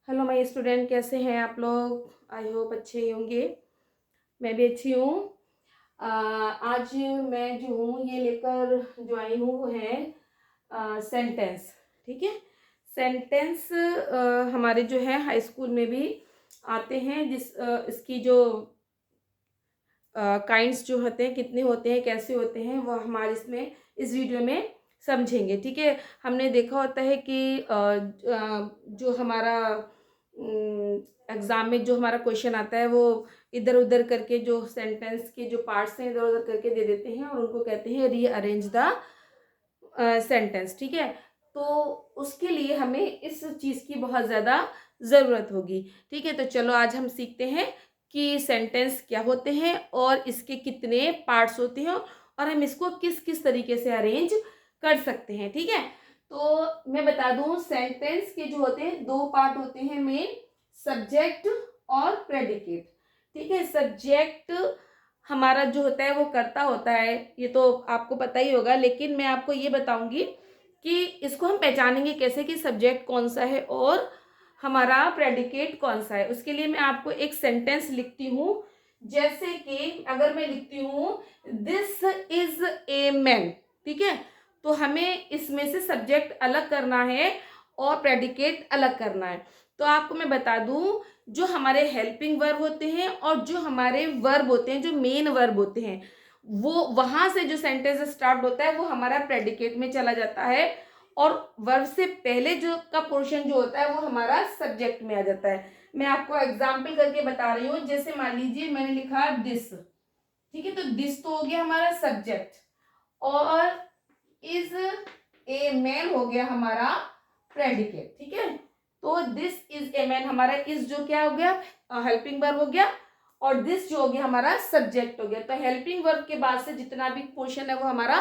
Hello my student, कैसे हैं आप लोग? आई होप अच्छे ही होंगे। मैं भी अच्छी हूँ। आज मैं जो हूँ ये लेकर जो आई हूँ वो है सेंटेंस। ठीक है, सेंटेंस हमारे जो है हाई स्कूल में भी आते हैं। इसकी जो काइंड्स जो होते हैं, कितने होते हैं, कैसे होते हैं, वो हमारे इस वीडियो में समझेंगे। ठीक है, हमने देखा होता है कि जो हमारा एग्ज़ाम में जो हमारा क्वेश्चन आता है वो इधर उधर करके जो सेंटेंस के जो पार्ट्स हैं इधर उधर करके दे देते हैं और उनको कहते हैं रीअरेंज द सेंटेंस। ठीक है, तो उसके लिए हमें इस चीज़ की बहुत ज़्यादा ज़रूरत होगी। ठीक है, तो चलो आज हम सीखते हैं कि सेंटेंस क्या होते हैं और इसके कितने पार्ट्स होते हैं और हम इसको किस किस तरीके से अरेंज कर सकते हैं। ठीक है, तो मैं बता दूं, सेंटेंस के जो होते हैं दो पार्ट होते हैं मेन, सब्जेक्ट और प्रेडिकेट। ठीक है, सब्जेक्ट हमारा जो होता है वो कर्ता होता है, ये तो आपको पता ही होगा, लेकिन मैं आपको ये बताऊंगी कि इसको हम पहचानेंगे कैसे कि सब्जेक्ट कौन सा है और हमारा प्रेडिकेट कौन सा है। उसके लिए मैं आपको एक सेंटेंस लिखती हूँ। जैसे कि अगर मैं लिखती हूँ दिस इज ए मैन, ठीक है, तो हमें इसमें से सब्जेक्ट अलग करना है और प्रेडिकेट अलग करना है। तो आपको मैं बता दूं, जो हमारे हेल्पिंग वर्ब होते हैं और जो हमारे वर्ब होते हैं, जो मेन वर्ब होते हैं, वो वहां से जो सेंटेंस स्टार्ट होता है वो हमारा प्रेडिकेट में चला जाता है और वर्ब से पहले जो का पोर्शन जो होता है वो हमारा सब्जेक्ट में आ जाता है। मैं आपको एग्जाम्पल करके बता रही हूँ। जैसे मान लीजिए मैंने लिखा दिस, ठीक है, तो दिस तो हो गया हमारा सब्जेक्ट और इज ए मैन हो गया हमारा प्रेडिकेट। ठीक है, तो दिस इज ए मैन हमारा इज जो क्या हो गया, हेल्पिंग वर्ब हो गया और दिस जो हो गया हमारा सब्जेक्ट हो गया। तो हेल्पिंग वर्ब के बाद से जितना भी पोर्शन है वो हमारा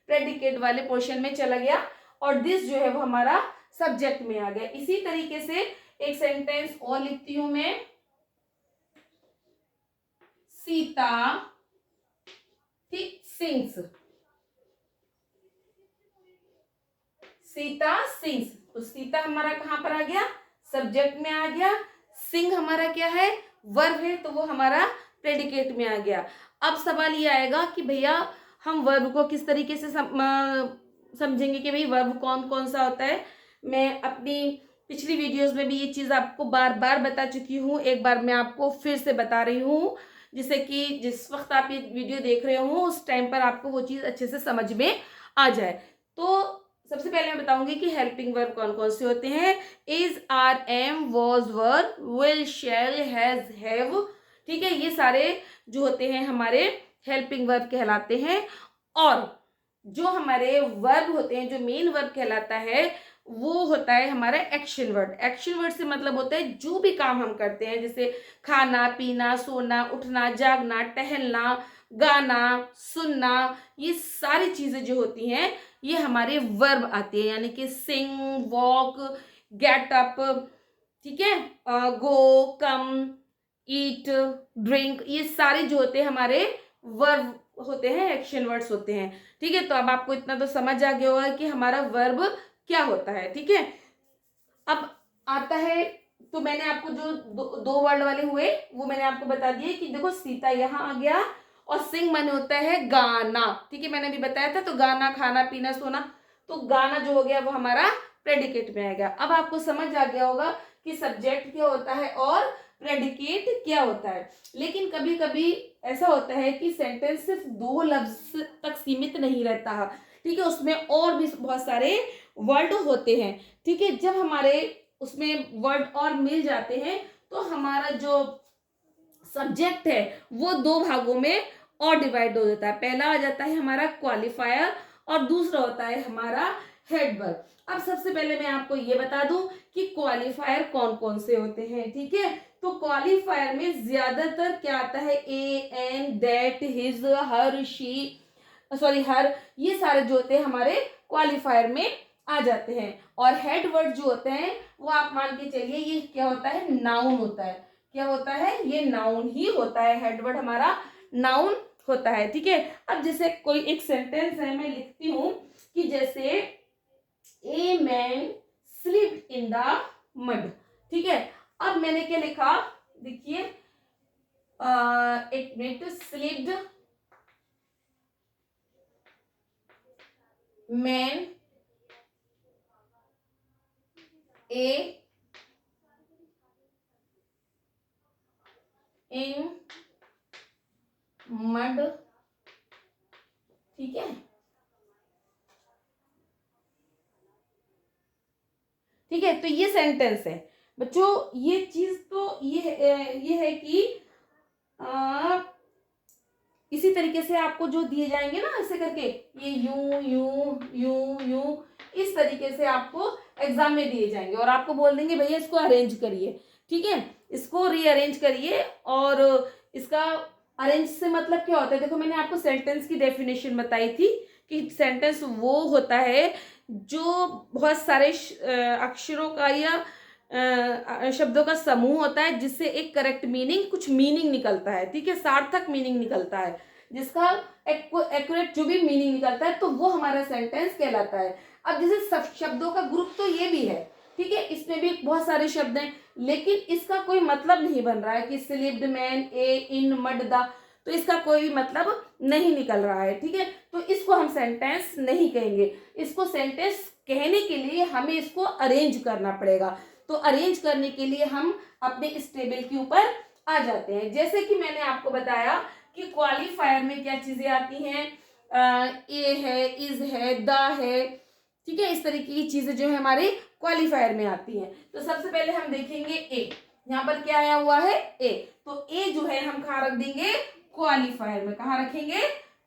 प्रेडिकेट वाले पोर्शन में चला गया और दिस जो है वो हमारा सब्जेक्ट में आ गया। इसी तरीके से एक सेंटेंस और लिखती हूं मैं, सीता ठीक सिंग्स, सीता सिंग्स, तो सीता हमारा कहां पर आ गया, सब्जेक्ट में आ गया। सिंग हमारा क्या है, वर्ब है, तो वो हमारा प्रेडिकेट में आ गया। अब सवाल ये आएगा कि भैया हम वर्ब को किस तरीके से समझेंगे कि भाई वर्ब कौन कौन सा होता है। मैं अपनी पिछली वीडियोस में भी ये चीज़ आपको बार बार बता चुकी हूँ, एक बार मैं आपको फिर से बता रही हूँ, जिससे कि जिस वक्त आप ये वीडियो देख रहे हो उस टाइम पर आपको वो चीज़ अच्छे से समझ में आ जाए। तो सबसे पहले मैं बताऊंगी कि हेल्पिंग वर्ब कौन कौन से होते हैं। Is, are, am, was, were, will, shall, has, have. ठीक है, ये सारे जो होते हैं हमारे हेल्पिंग वर्ब कहलाते हैं। और जो हमारे वर्ब होते हैं, जो मेन वर्ब कहलाता है वो होता है हमारा एक्शन वर्ड। एक्शन वर्ड से मतलब होता है जो भी काम हम करते हैं, जैसे खाना पीना, सोना, उठना, जागना, टहलना, गाना, सुनना, ये सारी चीजें जो होती हैं ये हमारे वर्ब आती है, यानी कि सिंग, वॉक, गेट अप, ठीक है, गो, कम, ईट, ड्रिंक, ये सारे जो होते हैं हमारे वर्ब होते हैं, एक्शन वर्ड्स होते हैं। ठीक है, तो अब आपको इतना तो समझ आ गया होगा कि हमारा वर्ब क्या होता है। ठीक है, अब आता है, तो मैंने आपको जो दो वर्ड वाले हुए वो मैंने आपको बता दिए कि देखो सीता यहाँ आ गया और सिंग माने होता है गाना। ठीक है, मैंने भी बताया था, तो गाना, खाना पीना, सोना, तो गाना जो हो गया वो हमारा प्रेडिकेट में आ गया। अब आपको समझ आ गया होगा कि सब्जेक्ट क्या होता है और प्रेडिकेट क्या होता है। लेकिन कभी कभी ऐसा होता है कि सेंटेंस सिर्फ दो लफ्ज तक सीमित नहीं रहता। ठीक है, उसमें और भी बहुत सारे वर्ड होते हैं। ठीक है, जब हमारे उसमें वर्ड और मिल जाते हैं तो हमारा जो सब्जेक्ट है वो दो भागों में और डिवाइड हो जाता है। पहला आ जाता है हमारा क्वालिफायर और दूसरा होता है हमारा हेड वर्ब। अब सबसे पहले मैं आपको ये बता दूं कि क्वालिफायर कौन कौन से होते हैं। ठीक है, तो क्वालिफायर में ज्यादातर क्या आता है, a, an, that, his, her, she, sorry her, ये सारे जो होते हैं हमारे क्वालिफायर में आ जाते हैं। और हेड वर्ड जो होते हैं वो आप मान के चलिए ये क्या होता है, नाउन होता है। क्या होता है, ये नाउन ही होता है, हेड वर्ड हमारा नाउन होता है। ठीक है, अब जैसे कोई एक सेंटेंस है, मैं लिखती हूं कि जैसे a man sleep in the mud. ठीक है, अब मैंने क्या लिखा, देखिए, एक minute, slept man A in mud, ठीक है, ठीक है। तो ये सेंटेंस है बच्चों। ये चीज तो ये है कि आ, इसी तरीके से आपको जो दिए जाएंगे ना ऐसे करके, ये यूं यूं यूं यूं, इस तरीके से आपको एग्जाम में दिए जाएंगे और आपको बोल देंगे भैया इसको अरेंज करिए, ठीक है, इसको रीअरेंज करिए। और इसका अरेंज से मतलब क्या होता है, देखो मैंने आपको सेंटेंस की डेफिनेशन बताई थी कि सेंटेंस वो होता है जो बहुत सारे अक्षरों का या शब्दों का समूह होता है जिससे एक करेक्ट मीनिंग, कुछ मीनिंग निकलता है, ठीक है, सार्थक मीनिंग निकलता है, जिसका एक्यूरेट जो भी मीनिंग निकलता है तो वो हमारा सेंटेंस कहलाता है। अब जैसे सब शब्दों का ग्रुप तो ये भी है, ठीक है, इसमें भी बहुत सारे शब्द हैं, लेकिन इसका कोई मतलब नहीं बन रहा है कि slept man A in mud the, तो इसका कोई भी मतलब नहीं निकल रहा है, ठीक है, तो इसको हम सेंटेंस नहीं कहेंगे। इसको सेंटेंस कहने के लिए हमें इसको अरेंज करना पड़ेगा। तो अरेंज करने के लिए हम अपने इस टेबल के ऊपर आ जाते हैं। जैसे कि मैंने आपको बताया कि क्वालिफायर में क्या चीजें आती हैं, ए है, इज है, द है, ठीक है, इस तरीके की चीजें जो है हमारे क्वालिफायर में आती हैं। तो सबसे पहले हम देखेंगे ए, यहाँ पर क्या आया हुआ है, ए, तो ए जो है हम कहाँ रख देंगे, क्वालिफायर में। कहाँ रखेंगे,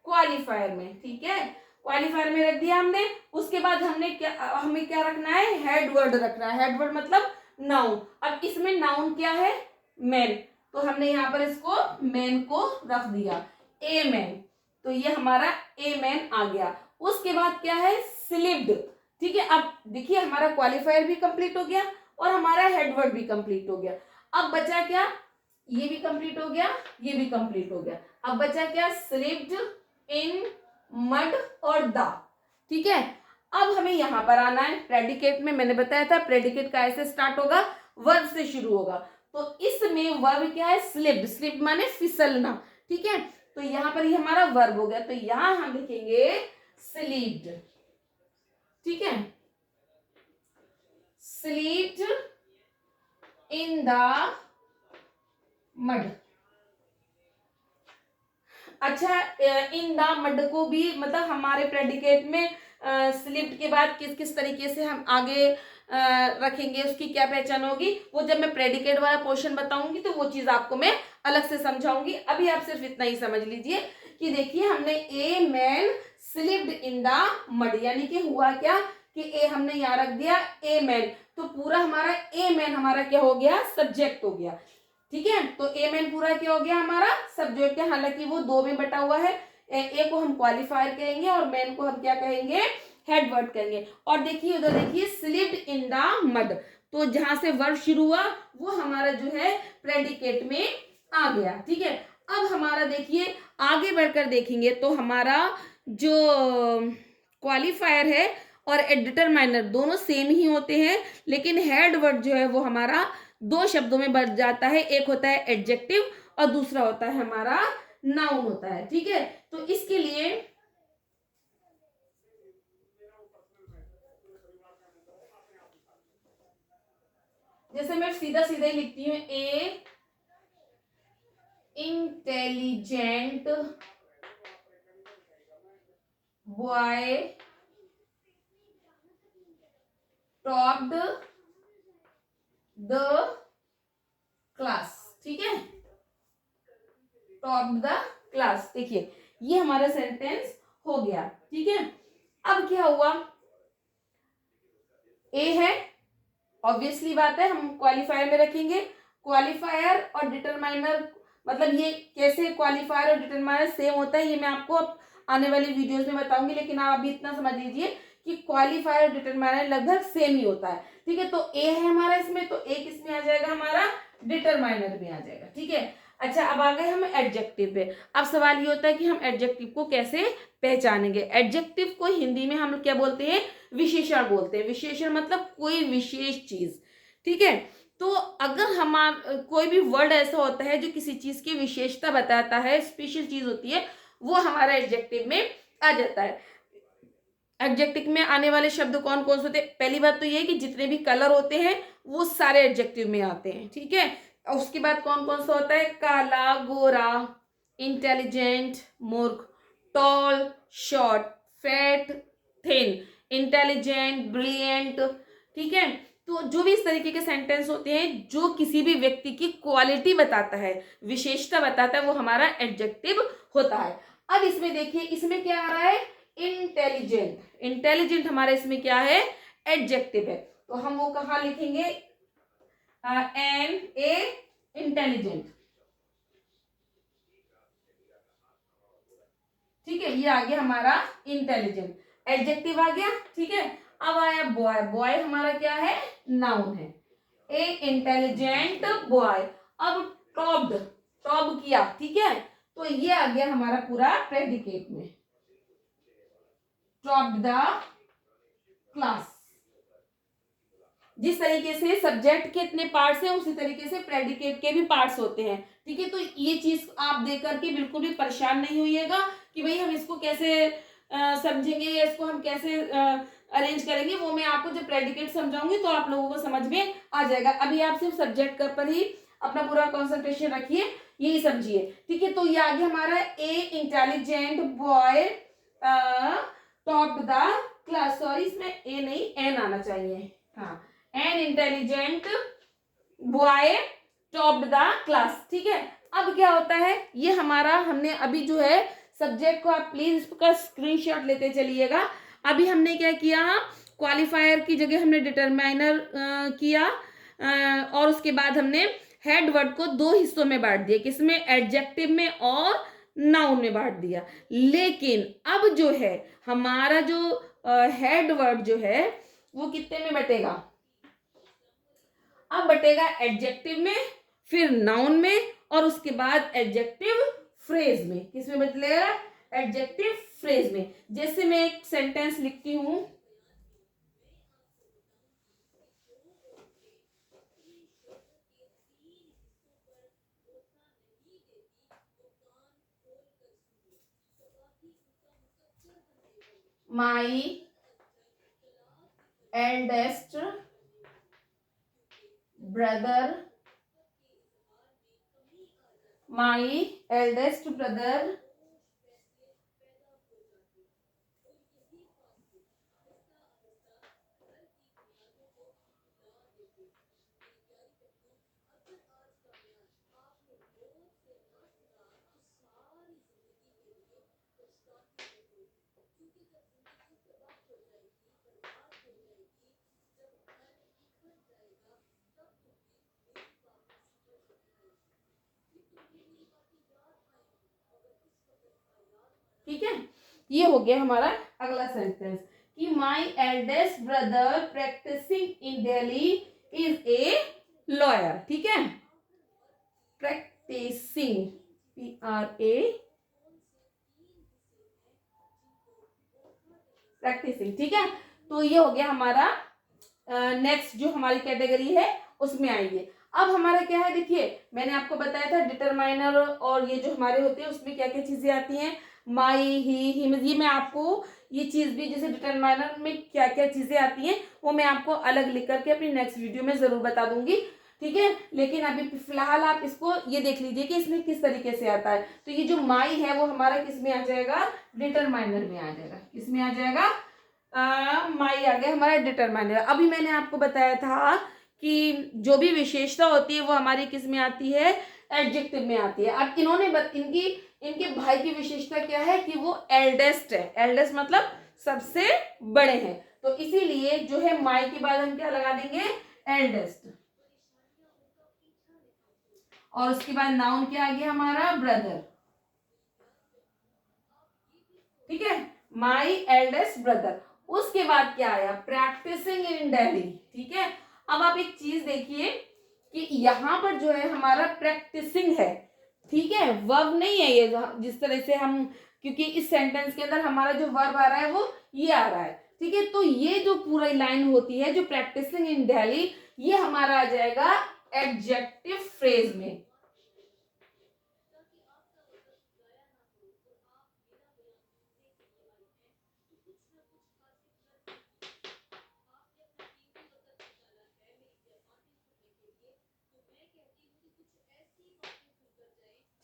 क्वालिफायर में, ठीक है, क्वालिफायर में रख दिया हमने। उसके बाद हमें क्या रखना है, हेड वर्ड रखना है। हेड वर्ड मतलब नाउन। अब इसमें नाउन क्या है, मैन, तो हमने यहाँ पर इसको मैन को रख दिया, ए मैन, तो ये हमारा ए मैन आ गया। उसके बाद क्या है, स्लीप्ड, ठीक है। अब देखिए हमारा क्वालिफायर भी कंप्लीट हो गया और हमारा हेडवर्ड भी कंप्लीट हो गया। अब बचा क्या, ये भी कंप्लीट हो गया, ये भी कंप्लीट हो गया। अब बचा क्या, स्लीप्ड इन मड और द, ठीक है। अब हमें यहां पर आना है प्रेडिकेट में। मैंने बताया था प्रेडिकेट का ऐसे स्टार्ट होगा, वर्ब से शुरू होगा। तो इसमें वर्ब क्या है, स्लिप्ड, स्लिप्ड माने फिसलना, ठीक है। तो यहां पर ये हमारा वर्ब हो गया, तो यहां हम लिखेंगे स्लीप्ड, ठीक है, स्लीप्ड इन द मड। अच्छा, इन द मड को भी मतलब हमारे प्रेडिकेट में स्लिप्ड के बाद किस किस तरीके से हम आगे रखेंगे, उसकी क्या पहचान होगी, वो जब मैं प्रेडिकेट वाला पोर्शन बताऊंगी तो वो चीज आपको मैं अलग से समझाऊंगी। अभी आप सिर्फ इतना ही समझ लीजिए कि देखिए हमने a man slipped in the mud, यानी कि हुआ क्या कि ए हमने यहाँ रख दिया ए मैन, तो पूरा हमारा ए मैन हमारा क्या हो गया, सब्जेक्ट हो गया, ठीक है। तो ए मैन पूरा क्या हो गया, हमारा सब्जेक्ट है, हालांकि वो दो में बटा हुआ है। ए को हम क्वालिफायर कहेंगे और मैन को हम क्या कहेंगे, हेड वर्ड कहेंगे। और देखिए उधर देखिए स्लिप्ड इन द मड, तो जहां से वर्ब शुरू हुआ वो हमारा जो है प्रेडिकेट में आ गया, ठीक है। अब हमारा देखिए आगे बढ़कर देखेंगे तो हमारा जो क्वालिफायर है और डिटरमाइनर दोनों सेम ही होते हैं, लेकिन हेड वर्ड जो है वो हमारा दो शब्दों में बढ़ जाता है। एक होता है एडजेक्टिव और दूसरा होता है हमारा नाउन होता है, ठीक है। तो इसके लिए जैसे मैं सीधा सीधा ही लिखती हूँ, a intelligent boy topped the class, ठीक है, टॉप द क्लास। देखिए ये हमारा सेंटेंस हो गया, ठीक है। अब क्या हुआ, ए है, ऑब्वियसली बात है हम क्वालिफायर में रखेंगे। क्वालिफायर और डिटरमाइनर मतलब ये कैसे क्वालिफायर और डिटरमाइनर सेम होता है ये मैं आपको अब आने वाली वीडियोस में बताऊंगी, लेकिन आप अभी इतना समझ लीजिए कि क्वालिफायर और डिटरमाइनर लगभग सेम ही होता है, ठीक है। तो ए है हमारा इसमें, तो ए किस में आ जाएगा, हमारा डिटरमाइनर में आ जाएगा, ठीक है। अच्छा अब आ गए हम एडजेक्टिव पे। अब सवाल ये होता है कि हम एडजेक्टिव को कैसे पहचानेंगे। एडजेक्टिव को हिंदी में हम क्या बोलते हैं, विशेषण बोलते हैं। विशेषण मतलब कोई विशेष चीज, ठीक है। तो अगर हमारा कोई भी वर्ड ऐसा होता है जो किसी चीज की विशेषता बताता है, स्पेशल चीज होती है, वो हमारा एडजेक्टिव में आ जाता है। एडजेक्टिव में आने वाले शब्द कौन कौन से होते हैं? पहली बात तो ये है कि जितने भी कलर होते हैं वो सारे एडजेक्टिव में आते हैं, ठीक है। और उसके बाद कौन कौन सा होता है? काला, गोरा, इंटेलिजेंट, मूर्ख, tall, short, fat, thin, intelligent, brilliant, ठीक है। तो जो भी इस तरीके के सेंटेंस होते हैं जो किसी भी व्यक्ति की क्वालिटी बताता है, विशेषता बताता है, वो हमारा एडजेक्टिव होता है। अब इसमें देखिए, इसमें क्या आ रहा है? इंटेलिजेंट। इंटेलिजेंट हमारा इसमें क्या है? एडजेक्टिव है। तो हम वो कहाँ लिखेंगे? एन ए इंटेलिजेंट, ठीक है। ये आ गया हमारा इंटेलिजेंट, एडजेक्टिव आ गया, ठीक है। अब आया बॉय। बॉय हमारा क्या है? नाउन है। ए इंटेलिजेंट बॉय। अब टॉप्ड, टॉप किया, ठीक है। तो ये आ गया हमारा पूरा प्रेडिकेट में, टॉप्ड द क्लास। जिस तरीके से सब्जेक्ट के इतने पार्ट्स हैं उसी तरीके से प्रेडिकेट के भी पार्ट्स होते हैं, ठीक है। तो ये चीज आप देख करके बिल्कुल भी परेशान नहीं होइएगा कि भाई हम इसको कैसे समझेंगे या इसको हम कैसे अरेंज करेंगे। वो मैं आपको जब प्रेडिकेट समझाऊंगी तो आप लोगों को समझ में आ जाएगा। अभी आप सिर्फ सब्जेक्ट के पर ही अपना पूरा कॉन्सेंट्रेशन रखिए, यही समझिए, ठीक है। तो ये आगे हमारा a intelligent boy top the class, sorry इसमें ए नहीं एन आना चाहिए, हाँ, an intelligent boy topped the class, ठीक है। अब क्या होता है? ये हमारा हमने अभी जो है सब्जेक्ट को, आप प्लीज इसका स्क्रीनशॉट लेते चलिएगा। अभी हमने क्या किया? क्वालिफायर की जगह हमने डिटरमाइनर किया और उसके बाद हमने हेड वर्ड को दो हिस्सों में बांट दिया, किसमें? एडजेक्टिव में और नाउन में बांट दिया। लेकिन अब जो है हमारा जो हेड वर्ड जो है वो कितने में बटेगा? अब बटेगा एडजेक्टिव में, फिर नाउन में और उसके बाद एडजेक्टिव फ्रेज में। किसमें बदलेगा? एडजेक्टिव फ्रेज में। जैसे मैं एक सेंटेंस लिखती हूं, my eldest brother, my eldest brother ठीक है। ये हो गया हमारा अगला सेंटेंस कि my eldest brother practising in Delhi is a lawyer, ठीक है। प्रैक्टिसिंग, PRA प्रैक्टिसिंग, ठीक है। तो ये हो गया हमारा नेक्स्ट जो हमारी कैटेगरी है उसमें आएंगे। अब हमारा क्या है? देखिए मैंने आपको बताया था डिटरमाइनर और ये जो हमारे होते हैं उसमें क्या क्या चीजें आती हैं, माई, ही, हिम। ये मैं आपको ये चीज भी, जैसे डिटरमाइनर में क्या क्या चीजें आती हैं वो मैं आपको अलग लिख करके अपनी नेक्स्ट वीडियो में जरूर बता दूंगी, ठीक है। लेकिन अभी फिलहाल आप इसको ये देख लीजिए कि इसमें किस तरीके से आता है। तो ये जो माई है वो हमारा किस में आ जाएगा? डिटरमाइनर में आ जाएगा। किसमें आ जाएगा? माई आ गया हमारा डिटरमाइनर। अभी मैंने आपको बताया था कि जो भी विशेषता होती है वो हमारी किस में आती है? एडजेक्टिव में आती है। अब इन्होंने इनके भाई की विशेषता क्या है कि वो एल्डेस्ट है। एल्डेस्ट मतलब सबसे बड़े हैं, तो इसीलिए जो है माई के बाद हम क्या लगा देंगे? एल्डेस्ट। और उसके बाद नाउन क्या आ गया हमारा? ब्रदर, ठीक है। माई एल्डेस्ट ब्रदर। उसके बाद क्या आया? प्रैक्टिसिंग इन दिल्ली, ठीक है। अब आप एक चीज देखिए कि यहां पर जो है हमारा प्रैक्टिसिंग है, ठीक है, वर्ब नहीं है ये। जिस तरह से हम, क्योंकि इस सेंटेंस के अंदर हमारा जो वर्ब आ रहा है वो ये आ रहा है, ठीक है। तो ये जो पूरी लाइन होती है जो प्रैक्टिसिंग इन दिल्ली, ये हमारा आ जाएगा एडजेक्टिव फ्रेज में।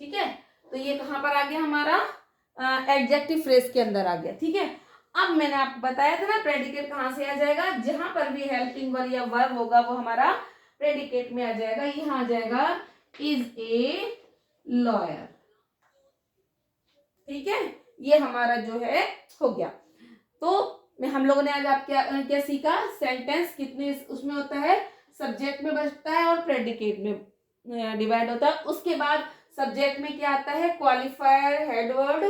ठीक है, तो ये कहां पर आ गया हमारा एडजेक्टिव फ्रेज के अंदर आ गया। ठीक है, अब मैंने आपको बताया था ना प्रेडिकेट कहां से आ जाएगा, जहां पर भी हेल्पिंग वर्ब या वर्ब होगा वो हमारा प्रेडिकेट में आ जाएगा। यहां आ जाएगा इज ए लॉयर। ठीक है, ये हमारा जो है हो गया। तो हम लोगों ने आज आप क्या क्या सीखा, सेंटेंस कितने उसमें होता है, सब्जेक्ट में बचता है और प्रेडिकेट में डिवाइड होता है। उसके बाद सब्जेक्ट में क्या आता है, क्वालिफायर, हेडवर्ड।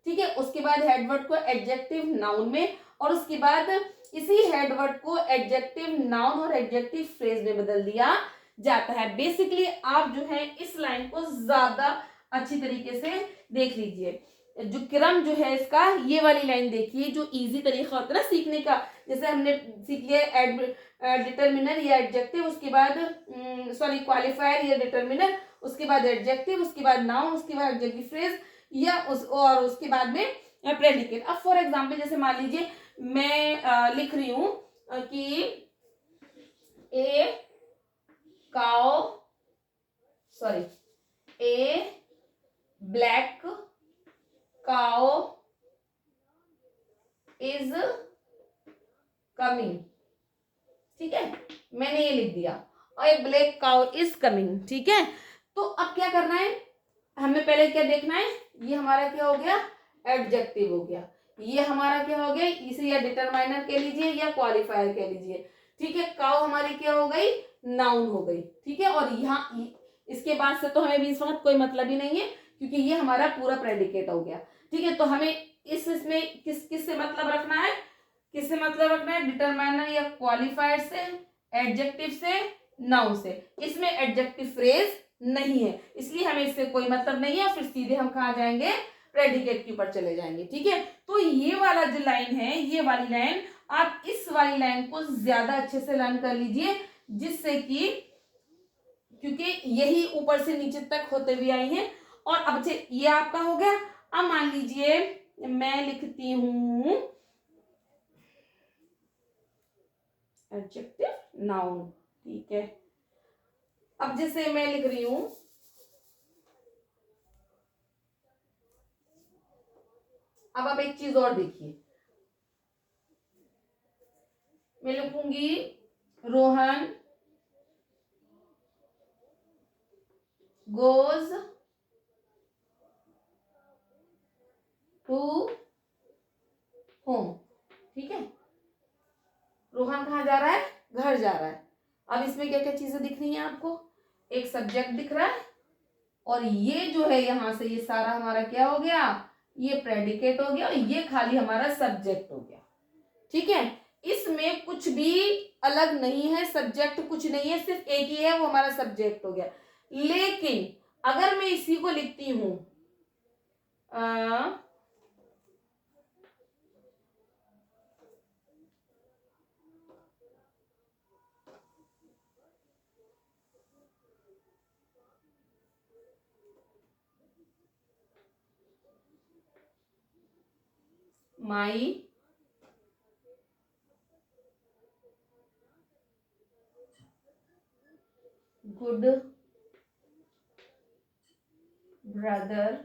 ठीक है, उसके बाद हेडवर्ड को एडजेक्टिव नाउन में, और उसके बाद इसी हेडवर्ड को एडजेक्टिव नाउन और एडजेक्टिव फ्रेज में बदल दिया जाता है। बेसिकली आप जो है इस लाइन को ज्यादा अच्छी तरीके से देख लीजिए। जो क्रम जो है इसका, ये वाली लाइन देखिए, जो इजी तरीका होता है ना सीखने का। जैसे हमने सीख लिया डिटर्मिनर या एडजेक्टिव, उसके बाद क्वालिफायर या डिटर्मिनर, उसके बाद एडजेक्टिव, उसके बाद नाउन, उसके बाद एडजेक्टिव फ्रेज या और उसके बाद में प्रेडिकेट। अब फॉर एग्जांपल जैसे मान लीजिए मैं लिख रही हूं कि ए ब्लैक काउ इज कमिंग। ठीक है, मैंने ये लिख दिया, और ए ब्लैक काउ इज कमिंग। ठीक है, तो अब क्या करना है, हमें पहले क्या देखना है, ये हमारा क्या हो गया, एडजेक्टिव हो गया। ये हमारा क्या हो गया, इसे या डिटरमाइनर कह लीजिए या क्वालिफायर कह लीजिए। ठीक है, काउ हमारी क्या हो गई, नाउन हो गई। ठीक है, और यहाँ इसके बाद से तो हमें भी इस वक्त कोई मतलब ही नहीं है, क्योंकि ये हमारा पूरा प्रेडिकेट हो गया। ठीक है, तो हमें इसमें किस से मतलब रखना है, किससे मतलब रखना है, डिटरमाइनर या क्वालिफायर से, एडजेक्टिव से, नाउन से। इसमें एडजेक्टिव फ्रेज नहीं है, इसलिए हमें इससे कोई मतलब नहीं है, और फिर सीधे हम कहाँ जाएंगे, प्रेडिकेट के ऊपर चले जाएंगे। ठीक है, तो ये वाला जो लाइन है, ये वाली लाइन, आप इस वाली लाइन को ज्यादा अच्छे से लर्न कर लीजिए, जिससे कि क्योंकि यही ऊपर से नीचे तक होते हुए आई है। और अब ये आपका हो गया। अब मान लीजिए मैं लिखती हूं एडजेक्टिव नाउन। ठीक है, अब जैसे मैं लिख रही हूं, अब आप एक चीज और देखिए, मैं लिखूंगी रोहन गोज टू होम। ठीक है, रोहन कहाँ जा रहा है, घर जा रहा है। अब इसमें क्या क्या चीजें दिख रही हैं आपको, एक सब्जेक्ट दिख रहा है, और ये जो है यहां से ये सारा हमारा क्या हो गया, ये प्रेडिकेट हो गया, और ये खाली हमारा सब्जेक्ट हो गया। ठीक है, इसमें कुछ भी अलग नहीं है, सब्जेक्ट कुछ नहीं है, सिर्फ एक ही है, वो हमारा सब्जेक्ट हो गया। लेकिन अगर मैं इसी को लिखती हूं my good brother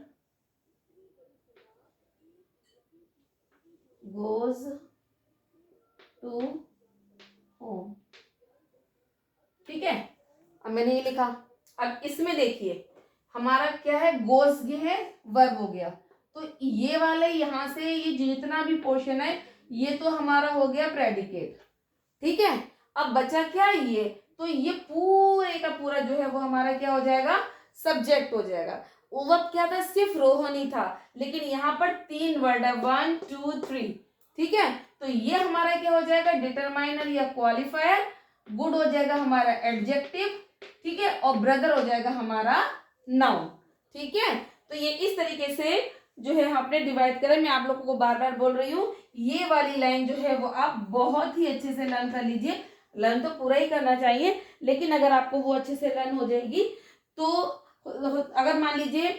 goes to home. ठीक है, अब मैंने ये लिखा। अब इसमें देखिए हमारा क्या है, गोज ये है, वर्ब हो गया। तो ये वाले यहां से ये जितना भी पोर्शन है, ये तो हमारा हो गया प्रेडिकेट। ठीक है, अब बचा क्या, ये तो ये पूरे का पूरा जो है वो हमारा क्या हो जाएगा, सब्जेक्ट हो जाएगा। वो वक्त क्या था, सिर्फ रोहन ही था, लेकिन यहाँ पर 3 वर्ड है, 1 2 3। ठीक है, तो ये हमारा क्या हो जाएगा, डिटरमाइनर या क्वालिफायर। गुड हो जाएगा हमारा एडजेक्टिव। ठीक है, और ब्रदर हो जाएगा हमारा नाउन। ठीक है, तो ये इस तरीके से जो है आपने डिवाइड करा। मैं आप लोगों को बार बार बोल रही हूँ, ये वाली लाइन जो है वो आप बहुत ही अच्छे से लर्न कर लीजिए। लर्न तो पूरा ही करना चाहिए, लेकिन अगर आपको वो अच्छे से लर्न हो जाएगी तो अगर मान लीजिए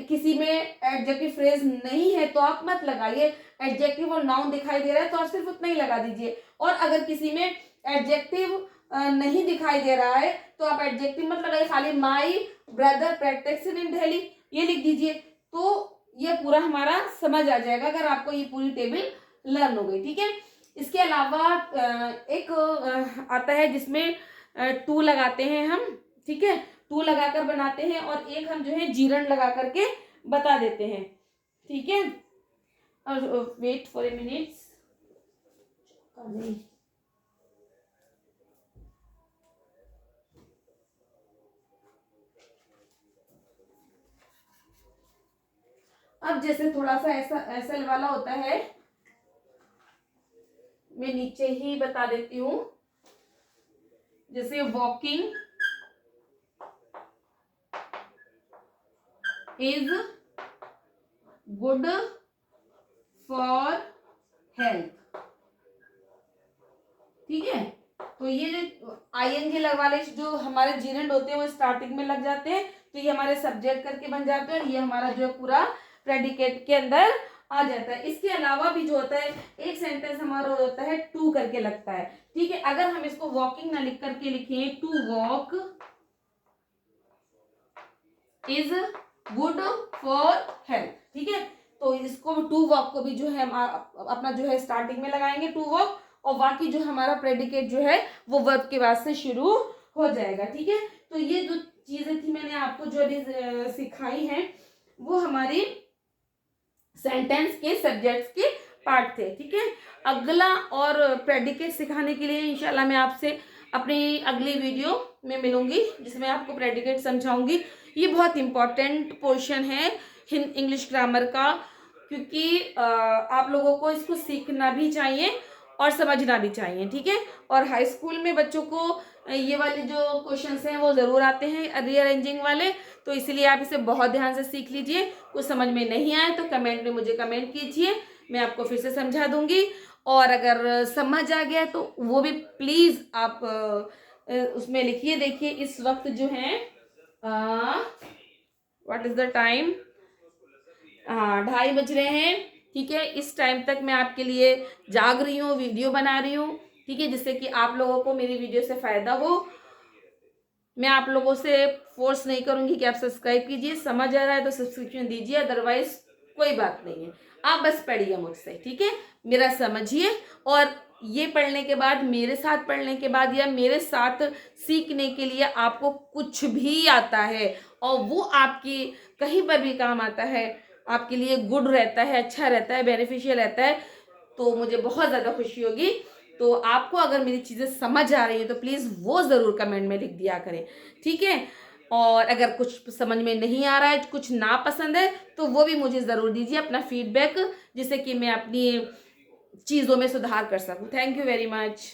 किसी में एडजेक्टिव फ्रेज नहीं है तो आप मत लगाइए, एडजेक्टिव और नाउन दिखाई दे रहा है तो आप सिर्फ उतना ही लगा दीजिए। और अगर किसी में एडजेक्टिव नहीं दिखाई दे रहा है तो आप एडजेक्टिव मत लगाइए, खाली my brother practising in Delhi ये लिख दीजिए, तो ये पूरा हमारा समझ आ जाएगा अगर आपको ये पूरी टेबल लर्न हो गई। ठीक है, इसके अलावा एक आता है जिसमें टू लगाते हैं हम, ठीक है, टू लगाकर बनाते हैं और एक हम जो है जीरण लगा करके बता देते हैं। ठीक है, और वेट फॉर ए मिनट्स, अब जैसे थोड़ा सा ऐसा एसएल वाला होता है, मैं नीचे ही बता देती हूं, जैसे walking is good for health. ठीक है, तो ये जो आईएनजी लगवाले जो हमारे जीरेंड होते हैं वो स्टार्टिंग में लग जाते हैं, तो ये हमारे सब्जेक्ट करके बन जाते हैं और ये हमारा जो है पूरा प्रेडिकेट के अंदर आ जाता है। इसके अलावा भी जो होता है एक सेंटेंस हमारा होता है टू करके लगता है। ठीक है, अगर हम इसको वॉकिंग ना लिख करके लिखें, to walk is good for health. ठीक है, तो इसको टू वॉक को भी जो है अपना जो है स्टार्टिंग में लगाएंगे टू वॉक, और बाकी जो हमारा प्रेडिकेट जो है वो वर्ब के बाद से शुरू हो जाएगा। ठीक है, तो ये जो चीजें थी मैंने आपको जो अभी सिखाई हैं वो हमारी सेंटेंस के सब्जेक्ट्स के पार्ट थे। ठीक है, अगला और प्रेडिकेट सिखाने के लिए इंशाल्लाह मैं आपसे अपनी अगली वीडियो में मिलूंगी जिसमें आपको प्रेडिकेट समझाऊंगी। ये बहुत इंपॉर्टेंट पोर्शन है इंग्लिश ग्रामर का, क्योंकि आप लोगों को इसको सीखना भी चाहिए और समझना भी चाहिए। ठीक है, और हाई स्कूल में बच्चों को ये वाले जो क्वेश्चंस हैं वो ज़रूर आते हैं रीअरेंजिंग वाले, तो इसलिए आप इसे बहुत ध्यान से सीख लीजिए। कुछ समझ में नहीं आए तो कमेंट में मुझे कमेंट कीजिए, मैं आपको फिर से समझा दूंगी। और अगर समझ आ गया तो वो भी प्लीज़ आप उसमें लिखिए। देखिए इस वक्त जो है व्हाट इज़ द टाइम, 2:30 बज रहे हैं। ठीक है, इस टाइम तक मैं आपके लिए जाग रही हूँ, वीडियो बना रही हूँ। ठीक है, जिससे कि आप लोगों को मेरी वीडियो से फ़ायदा हो। मैं आप लोगों से फोर्स नहीं करूँगी कि आप सब्सक्राइब कीजिए, समझ आ रहा है तो सब्सक्रिप्शन दीजिए, अदरवाइज कोई बात नहीं है, आप बस पढ़िए मुझसे। ठीक है, मेरा समझिए, और ये पढ़ने के बाद, मेरे साथ पढ़ने के बाद या मेरे साथ सीखने के लिए आपको कुछ भी आता है और वो आपकी कहीं पर भी काम आता है, आपके लिए गुड रहता है, अच्छा रहता है, बेनिफिशियल रहता है, तो मुझे बहुत ज़्यादा खुशी होगी। तो आपको अगर मेरी चीज़ें समझ आ रही हैं तो प्लीज़ वो ज़रूर कमेंट में लिख दिया करें। ठीक है, और अगर कुछ समझ में नहीं आ रहा है, कुछ ना पसंद है, तो वो भी मुझे ज़रूर दीजिए अपना फीडबैक, जिससे कि मैं अपनी चीज़ों में सुधार कर सकूं। Thank you very much.